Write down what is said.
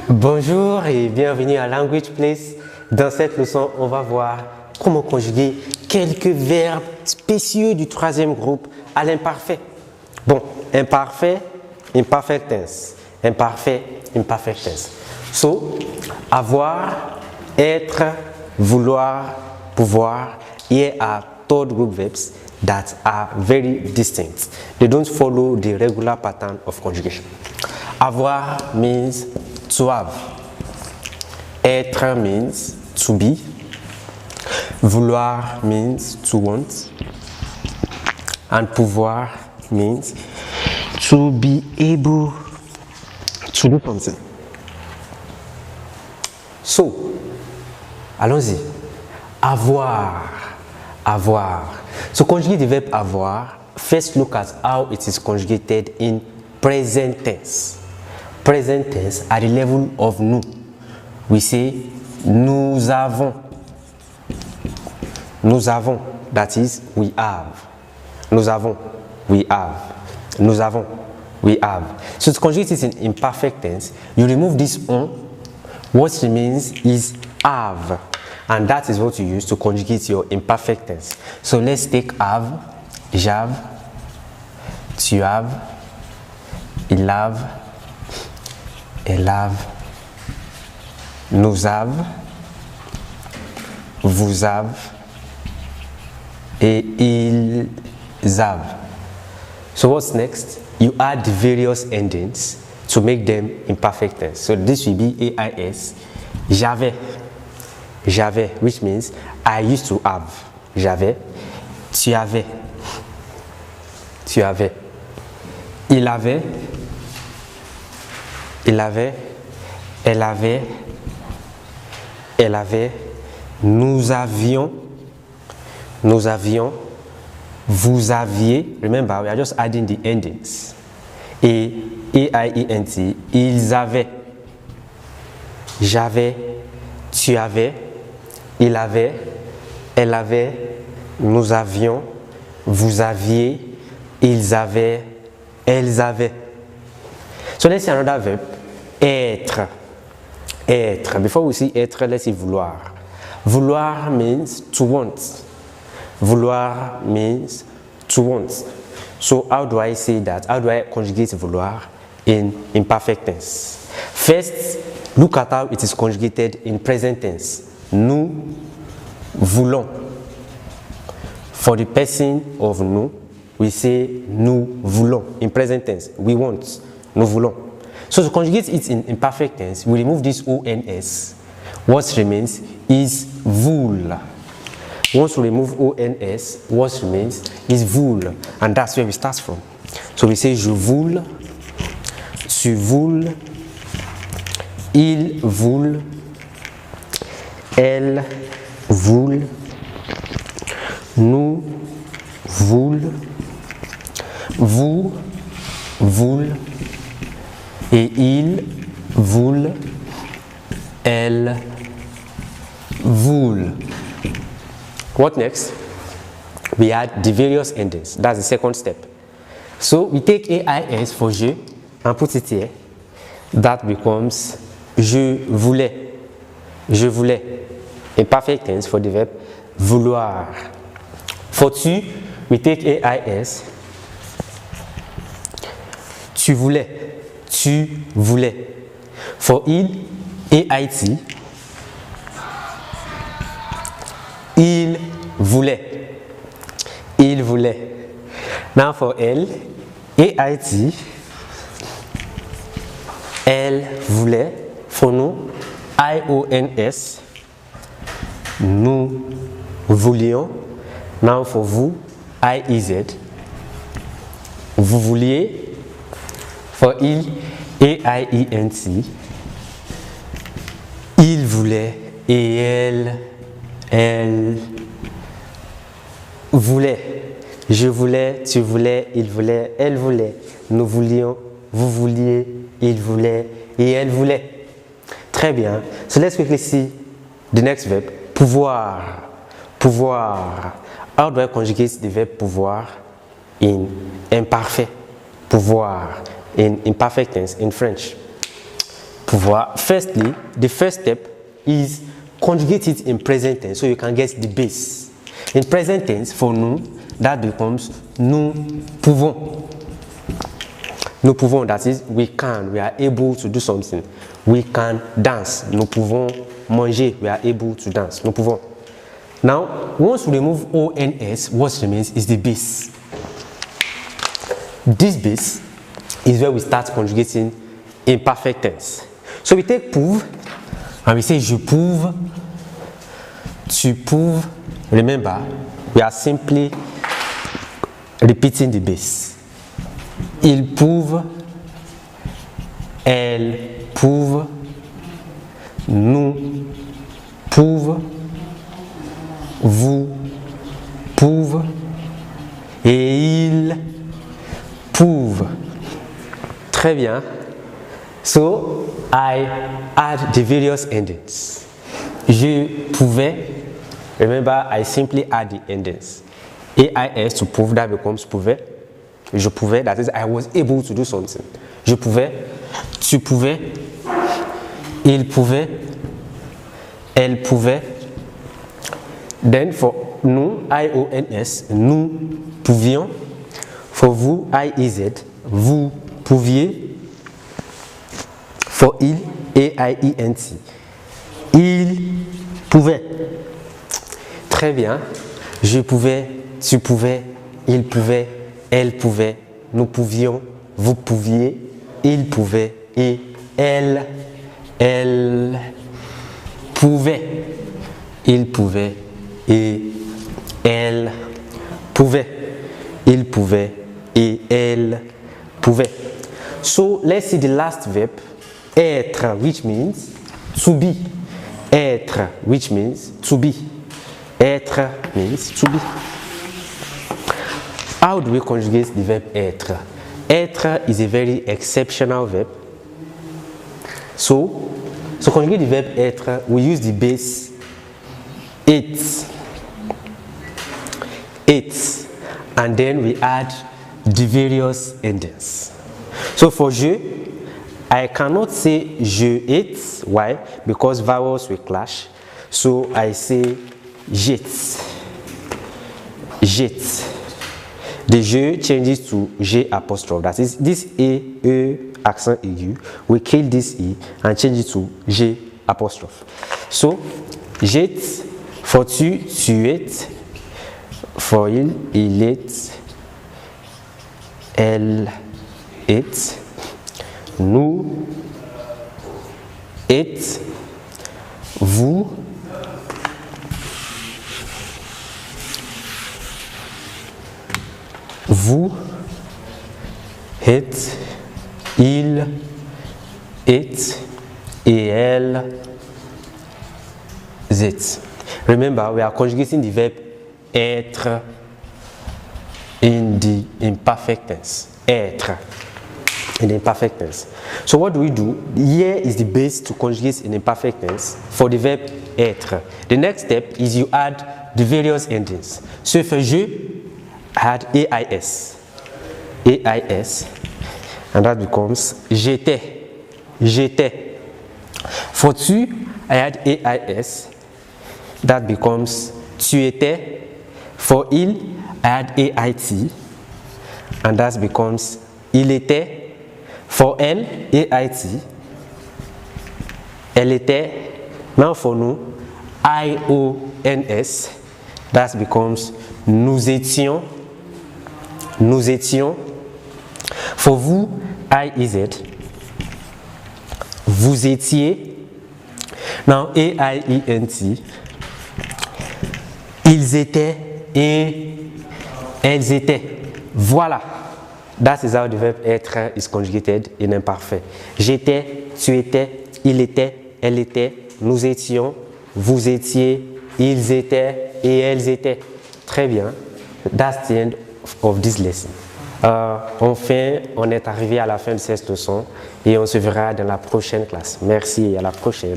Bonjour et bienvenue à Language Place. Dans cette leçon, on va voir comment conjuguer quelques verbes spéciaux du troisième groupe à l'imparfait. Bon, imparfait, imperfect tense. Imparfait, imperfect tense. So, avoir, être, vouloir, pouvoir. Here are third group verbs that are very distinct. They don't follow the regular pattern of conjugation. Avoir means to have. Être means to be. Vouloir means to want. And pouvoir means to be able to do something. So, allons-y. Avoir. Avoir. So, conjuguer the verb avoir, first look at how it is conjugated in present tense. Present tense at the level of nous. We say nous avons. Nous avons. That is we have. Nous avons. We have. Nous avons. We have. So to conjugate it in imperfect tense, you remove this on. What remains is have. And that is what you use to conjugate your imperfect tense. So let's take have, j'ave, tu have, il have, elle have, nous have, vous have, et ils have. So what's next? You add the various endings to make them imperfect tense. So this will be AIS, j'avais. J'avais, which means I used to have. J'avais. Tu avais. Tu avais. Il avait. Il avait. Elle avait. Elle avait. Nous avions. Nous avions. Vous aviez. Remember, we are just adding the endings. Et AIENT. Ils avaient. J'avais. Tu avais. Il avait, elle avait, nous avions, vous aviez, ils avaient, elles avaient. So let's see another verb. Être. Être. Before we see être, let's see vouloir. Vouloir means to want. Vouloir means to want. So how do I say that? How do I conjugate vouloir in imperfect tense? First, look at how it is conjugated in present tense. Nous voulons. For the person of nous, we say nous voulons. In present tense, we want. Nous voulons. So to conjugate it in imperfect tense, we remove this ONS. What remains is voul. Once we remove ONS, what remains is voul. And that's where we start from. So we say je voule, tu voules, il voule, elle voule, nous voule, vous voule, et il voule, elle voule. What next? We add the various endings. That's the second step. So we take AIS for je and put it here. That becomes je voulais. Je voulais. Imperfect tense for the verb vouloir. For tu, we take AIS. Tu voulais. Tu voulais. For il, AIT. Il voulait. Il voulait. Now for elle, AIT. Elle voulait. For nous, IONS. Nous voulions. Now for vous, IEZ. Vous vouliez. For il, AIENT. Il voulait et elle voulait. Je voulais, tu voulais, il voulait, elle voulait. Nous voulions, vous vouliez, il voulait et elle voulait. Très bien. So let's quickly see the next verb. Pouvoir. Pouvoir. How do I conjugate the verb pouvoir in imparfait? Pouvoir. In imperfect tense in French. Voilà. Firstly, the first step is conjugate it in present tense so you can get the base. In present tense, for nous, that becomes nous pouvons. Nous pouvons, that is, we can, we are able to do something. We can dance. Nous pouvons manger, we are able to dance. Nous pouvons. Now, once we remove ONS, what remains is the base. This base is where we start conjugating imperfect tense. So we take prouve and we say je prouve, tu prouves. Remember, we are simply repeating the base. Il prouve, elle prouve, nous prouve, vous prouve et il prouve. Très bien. So, I add the various endings. Je pouvais. Remember, I simply add the endings. AIS to prove, that becomes pouvait. Je pouvais, that is, I was able to do something. Je pouvais, tu pouvais, il pouvait, elle pouvait. Then for nous, IONS, nous pouvions. For vous, IEZ, vous pouviez. For il, AIENT, il pouvait. Très bien. Je pouvais, tu pouvais, il pouvait, elle pouvait, nous pouvions, vous pouviez, il pouvait et elle pouvait. Il pouvait et elle pouvait. Il pouvait et elle pouvait. So let's see the last verb, être, which means to be. Être, which means to be. Être means to be. How do we conjugate the verb être? Être is a very exceptional verb. So conjugate the verb être, we use the base it, and then we add the various endings. So for je, I cannot say je it. Why? Because vowels will clash. So I say jette. Jette. The je changes to G apostrophe. That is, this E accent aigu. We kill this E and change it to G apostrophe. So, jette. For tu, tu es. For il est. Elle est. Nous êtes. Vous vous êtes, il est et elle est. Remember, we are conjugating the verb être in the imperfect tense. Être in the imperfect tense. So what do we do? Here is the base to conjugate in imperfect tense for the verb être. The next step is you add the various endings. So for je, add AIS, and that becomes j'étais, j'étais. For tu, I add AIS, that becomes tu étais. For il, I add AIT, and that becomes il était. For elle, AIT, elle était. Now for nous, IONS, that becomes nous étions. Nous étions. For vous, IEZ, vous étiez. Now, AIENT, ils étaient et elles étaient. Voilà. That is how the verb être is conjugated in imperfect. J'étais, tu étais, il était, elle était, nous étions, vous étiez, ils étaient et elles étaient. Très bien. That's the end of this lesson. Enfin, on est arrivé à la fin de cette leçon et on se verra dans la prochaine classe. Merci et à la prochaine.